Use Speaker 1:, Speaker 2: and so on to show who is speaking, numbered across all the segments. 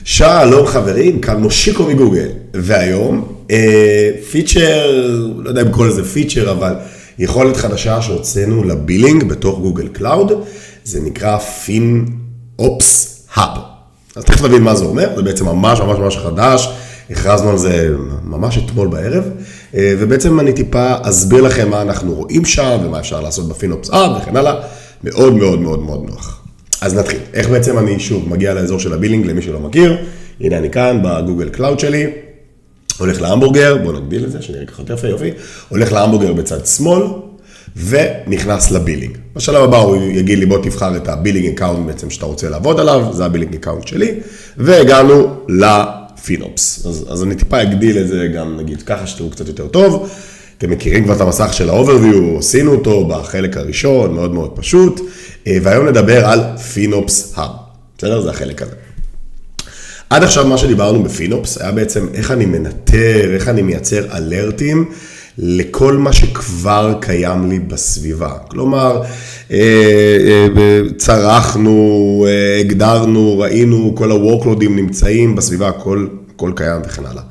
Speaker 1: שלום חברים, כאן מושיקו מגוגל, והיום פיצ'ר, לא יודע אם קורא לזה פיצ'ר, אבל יכולת חדשה שהוצאנו לבילינג בתוך גוגל קלאוד, זה נקרא FinOps Hub. אז תכף נבין מה זה אומר, זה בעצם ממש חדש, הכרזנו על זה ממש אתמול בערב, ובעצם אני טיפה אסביר לכם מה אנחנו רואים שם, ומה אפשר לעשות ב-FinOps Hub וכן הלאה, מאוד נוח. אז נתחיל. איך בעצם אני שוב מגיע לאזור של הבילינג, למי שלא מכיר. הנה אני כאן בגוגל קלאוד שלי, הולך להמבורגר, בואו נגדיל את זה, שנראה ככה יותר יופי, הולך להמבורגר בצד שמאל, ונכנס לבילינג. בשלב הבא הוא יגיד לי, בוא תבחר את הבילינג אקאונט בעצם שאתה רוצה לעבוד עליו, זה הבילינג אקאונט שלי, והגענו לפינופס. אז אני טיפה אגדיל את זה גם נגיד ככה שתראו קצת יותר טוב. אתם מכירים כבר את המסך של ה-overview, עשינו אותו בחלק הראשון, מאוד פשוט, והיום נדבר על FinOps Hub, בסדר? זה החלק הזה. עד עכשיו מה שדיברנו בפינופס היה בעצם איך אני מנטר, איך אני מייצר אלרטים לכל מה שכבר קיים לי בסביבה. כלומר, צרחנו, הגדרנו, ראינו, כל ה-workloadים נמצאים בסביבה, הכל קיים וכן הלאה.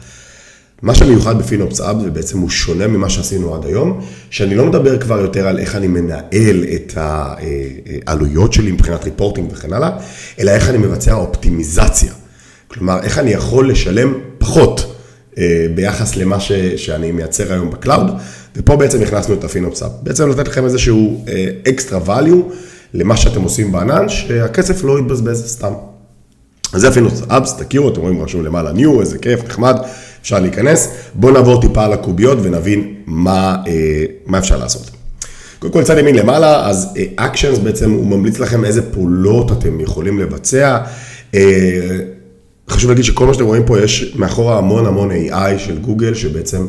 Speaker 1: מה שמיוחד בפינופס Hub, ובעצם הוא שונה ממה שעשינו עד היום, שאני לא מדבר כבר יותר על איך אני מנהל את העלויות שלי מבחינת ריפורטינג וכן הלאה, אלא איך אני מבצע אופטימיזציה. כלומר, איך אני יכול לשלם פחות ביחס למה שאני מייצר היום בקלאוד, ופה בעצם הכנסנו את הפינופס Hub. בעצם לתת לכם איזשהו extra value למה שאתם עושים בענן, שהכסף לא יתבזבז סתם. אז זה הפינופס Hub, תכירו, אתם רואים רשום למעלה new, איזה כיף, נחמד. אפשר להיכנס, בואו נעבור טיפה על הקוביות ונבין מה אפשר לעשות. קודם כל צד ימין למעלה, אז Actions בעצם הוא ממליץ לכם איזה פעולות אתם יכולים לבצע. חשוב להגיד שכל מה שאתם רואים פה יש מאחורה המון AI של גוגל שבעצם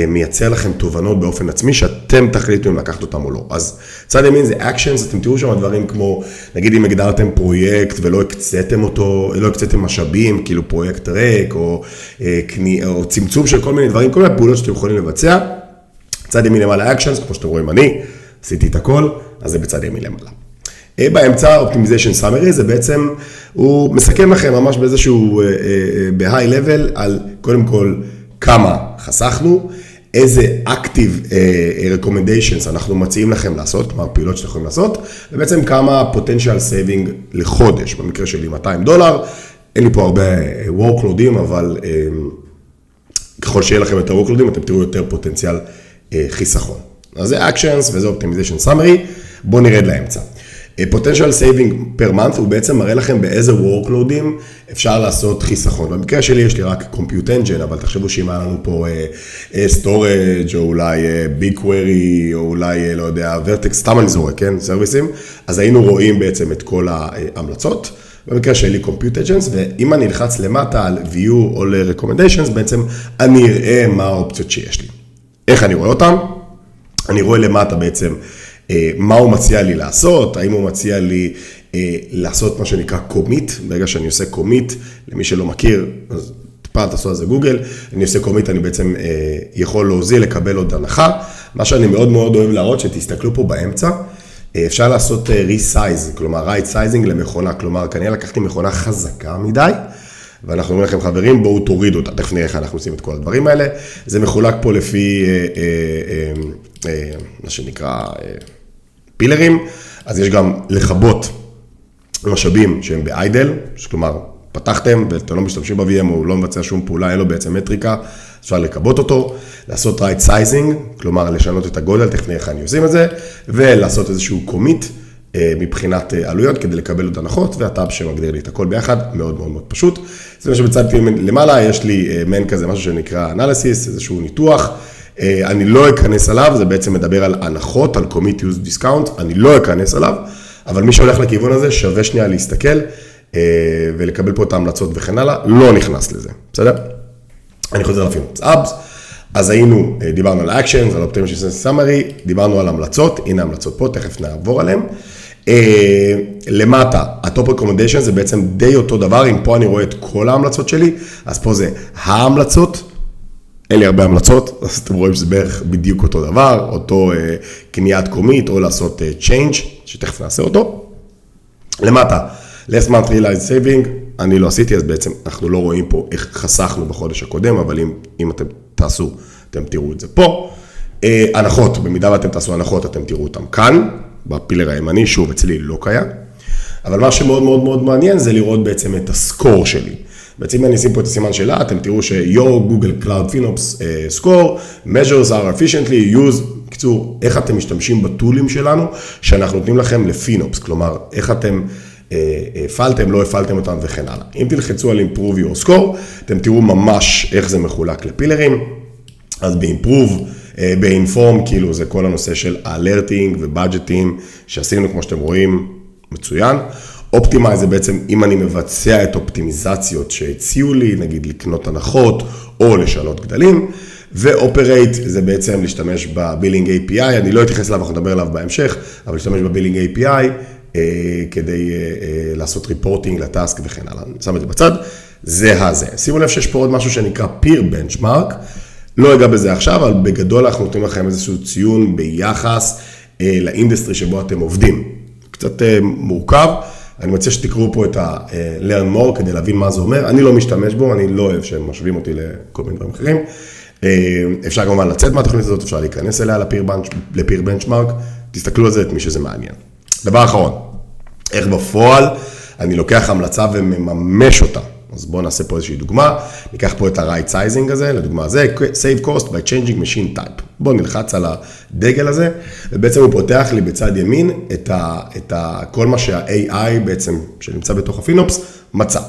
Speaker 1: מייצר לכם תובנות באופן עצמי שאתם תחליטו אם לקחת אותם או לא. אז צד ימין זה Actions, אתם תראו שם דברים כמו, נגיד אם הגדרתם פרויקט ולא הקציתם אותו, לא הקציתם משאבים, כאילו פרויקט ריק או צמצום של כל מיני דברים, כל מיני פעולות שאתם יכולים לבצע. צד ימין למעלה Actions, כמו שאתם רואים אני, עשיתי את הכל, אז זה בצד ימין למעלה. באמצע Optimization Summary זה בעצם, הוא מסכם לכם ממש באיזשהו, ב-high level על קודם כל כמה חסכנו, איזה active recommendations אנחנו מציעים לכם לעשות, כלומר פעילות שאתם יכולים לעשות, ובעצם כמה potential saving לחודש, במקרה שלי $200, אין לי פה הרבה workloadים, אבל ככל שיהיה לכם יותר workloadים, אתם תראו יותר פוטנציאל חיסכון. אז זה Actions וזה Optimization Summary, בואו נרד לאמצע. Potential saving per month הוא בעצם מראה לכם באיזה workloadים אפשר לעשות חיסכון. במקרה שלי יש לי רק Compute Engine, אבל תחשבו שאם היה לנו פה Storage או אולי BigQuery או אולי, לא יודע, Vertex, סתם אני זורק, כן? סרוויסים. אז היינו רואים בעצם את כל ההמלצות. במקרה שלי Compute Engines, ואם אני נלחץ למטה על View או ל-Recommendations, בעצם אני אראה מה האופציות שיש לי. איך אני רואה אותם? אני רואה למטה בעצם מה הוא מציע לי לעשות, האם הוא מציע לי לעשות מה שנקרא commit, ברגע שאני עושה commit, למי שלא מכיר, אז טיפה תעשו על זה גוגל, אני עושה commit, אני בעצם יכול להוזיל, לקבל עוד הנחה, מה שאני מאוד אוהב להראות, שתסתכלו פה באמצע, אפשר לעשות resize, כלומר right sizing למכונה, כלומר כנראה לקחתי מכונה חזקה מדי, ואנחנו אומרים לכם חברים, בואו תורידו אותה, תכף נראה איך אנחנו עושים את כל הדברים האלה, זה מחולק פה לפי מה שנקרא פילרים, אז יש גם לחבות משאבים שהם באיידל, כלומר פתחתם ואתם לא משתמשים ב-VM או לא מבצע שום פעולה, אין לו בעצם מטריקה, אפשר לקבות אותו, לעשות right sizing, כלומר לשנות את הגודל, תכף נראה איך אני עושים את זה, ולעשות איזשהו commit מבחינת עלויות כדי לקבל עוד הנחות, והטאב שמגדיר לי את הכל ביחד, מאוד פשוט. זה מה שבצד למעלה, יש לי מעין כזה משהו שנקרא analysis, איזשהו ניתוח, אני לא אכנס עליו, זה בעצם מדבר על הנחות, על commit use discount, אני לא אכנס עליו, אבל מי שהולך לכיוון הזה שווה שנייה להסתכל, ולקבל פה את ההמלצות וכן הלאה, לא נכנס לזה, בסדר? אני חוזר לפינופס Hubs, אז דיברנו על Actions, על Optimization Summary, דיברנו על המלצות, הנה המלצות פה, תכף נעבור עליהן. למטה, ה-Top Recommendation זה בעצם די אותו דבר, אם פה אני רואה את כל ההמלצות שלי, אז פה זה ההמלצות, אין לי הרבה המלצות, אז אתם רואים שזה בערך בדיוק אותו דבר, אותו קניית קומית, או לעשות change, שתכף נעשה אותו. למטה, last month realized saving, אני לא עשיתי, אז בעצם אנחנו לא רואים פה איך חסכנו בחודש הקודם, אבל אם אתם תעשו, אתם תראו את זה פה. הנחות, במידה ואתם תעשו הנחות, אתם תראו אותם כאן, בפילר הימני, שוב, אצלי לא קיים. אבל מה שמאוד מאוד מאוד מעניין זה לראות בעצם את הסקור שלי. בעצם אם אני אשים פה את הסימן שלה, אתם תראו ש-Your Google Cloud FinOps score, measures are efficiently used, בקיצור, איך אתם משתמשים בטולים שלנו, שאנחנו נותנים לכם לפינופס, כלומר, איך אתם הפעלתם, לא הפעלתם אותם וכן הלאה. אם תלחצו על Improve Your Score, אתם תראו ממש איך זה מחולק לפילרים, אז ב-Improve, ב-Inform, כאילו זה כל הנושא של אלרטינג ובאדג'טים, שעשינו כמו שאתם רואים, מצוין. אופטימייז זה בעצם אם אני מבצע את אופטימיזציות שהציעו לי, נגיד לקנות הנחות או לשנות גדלים, ואופרייט זה בעצם להשתמש בבילינג API, אני לא אתייחס אליו, אנחנו נדבר עליו בהמשך, אבל להשתמש בבילינג API כדי לעשות ריפורטינג לטאסק וכן הלאה. אני שם את זה בצד, זה הזה. שימו לב שיש פה עוד משהו שנקרא Peer Benchmark, לא אגע בזה עכשיו, אבל בגדול אנחנו נותנים לכם איזשהו ציון ביחס לאינדסטרי שבו אתם עובדים. קצת מורכב, אני מציע שתקראו פה את ה-Learn More כדי להבין מה זה אומר, אני לא משתמש בו, אני לא אוהב שהם משווים אותי לכל מיני דברים אחרים. אפשר כמובן לצאת מהתוכנית הזאת, אפשר להיכנס אליה לפיר בנצ'מרק, תסתכלו על זה, את מי שזה מעניין. דבר אחרון, איך בפועל אני לוקח המלצה ומממש אותה. אז בואו נעשה פה איזושהי דוגמה, ניקח פה את ה-right sizing הזה, לדוגמה הזה, save cost by changing machine type. בואו נלחץ על הדגל הזה, ובעצם הוא פותח לי בצד ימין את כל מה שה-AI בעצם, שנמצא בתוך הפינופס, מצא.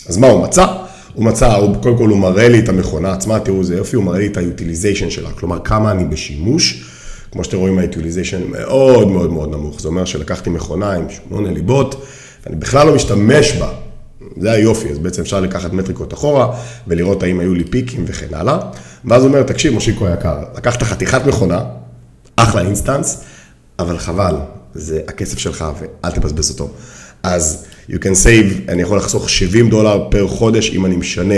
Speaker 1: אז מה הוא מצא? הוא מצא, קודם כל הוא מראה לי את המכונה עצמה, תראו זה יופי, הוא מראה לי את ה-utilization שלה, כלומר כמה אני בשימוש, כמו שאתם רואים ה-utilization מאוד מאוד מאוד נמוך, זה אומר שלקחתי מכונה עם 8 ליבות, ואני בכלל לא משתמש בה, זה היופי, אז בעצם אפשר לקחת מטריקות אחורה, ולראות האם היו לי פיקים וכן הלאה, ואז הוא אומר, תקשיב מושיקו היקר, לקחת חתיכת מכונה, אחלה אינסטנס, אבל חבל, זה הכסף שלך ואל תבזבז אותו. אז you can save, אני יכול לחסוך $70 פר חודש אם אני משנה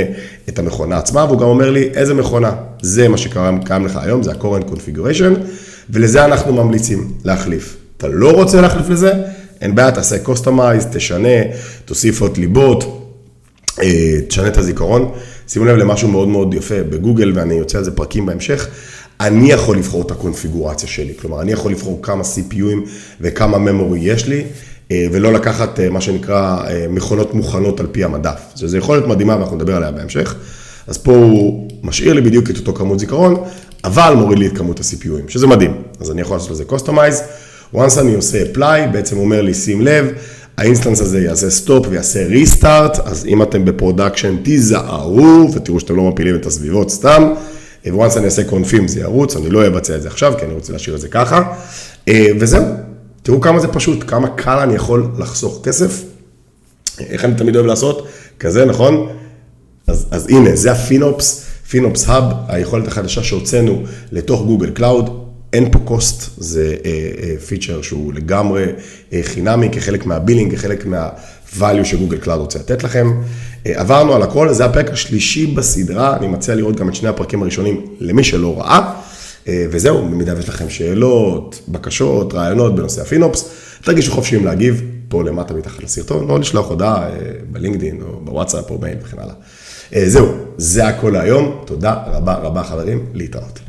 Speaker 1: את המכונה עצמה, והוא גם אומר לי איזה מכונה, זה מה שקיים לך היום, זה ה-current configuration, ולזה אנחנו ממליצים להחליף. אתה לא רוצה להחליף לזה? אין בעיה, תעשה customize, תשנה, תוסיף עוד ליבות, תשנה את הזיכרון. שימו לב למשהו מאוד מאוד יפה בגוגל, ואני יוצא על זה פרקים בהמשך, אני יכול לבחור את הקונפיגורציה שלי, כלומר, אני יכול לבחור כמה CPUים וכמה memory יש לי, ולא לקחת מה שנקרא מכונות מוכנות על פי המדף. זה יכול להיות מדהימה ואנחנו נדבר עליה בהמשך. אז פה הוא משאיר לי בדיוק את אותו כמות זיכרון, אבל מוריד לי את כמות ה-CPUים, שזה מדהים. אז אני יכול לעשות לזה customize. once אני עושה apply, בעצם הוא אומר לי, שים לב, האינסטנס הזה יעשה stop ויעשה restart, אז אם אתם בפרודקשן תיזהרו, ותראו שאתם לא מפילים את הסביבות סתם, once אני אעשה confirm זה ירוץ, אני לא אבצע את זה עכשיו, כי אני רוצה להשאיר את זה ככה, וזהו. תראו כמה זה פשוט, כמה קל אני יכול לחסוך כסף, איך אני תמיד אוהב לעשות, כזה, נכון? אז הנה, זה הפינופס, פינופס האב, היכולת החדשה שהוצאנו לתוך גוגל קלאוד, אין פה קוסט, זה פיצ'ר שהוא לגמרי חינמי, כחלק מהבילינג, כחלק מהvalue שגוגל קלאוד רוצה לתת לכם. עברנו על הכל, זה הפרק השלישי בסדרה, אני מציע לראות גם את שני הפרקים הראשונים למי שלא ראה. וזהו, במידה ויש לכם שאלות, בקשות, רעיונות בנושא הפינופס, תרגישו חופשיים להגיב פה למטה מתחת לסרטון, או לשלוח הודעה בלינקדין או בוואטסאפ או במייל וכן הלאה. זהו, זה הכל היום, תודה רבה רבה חברים, להתראות.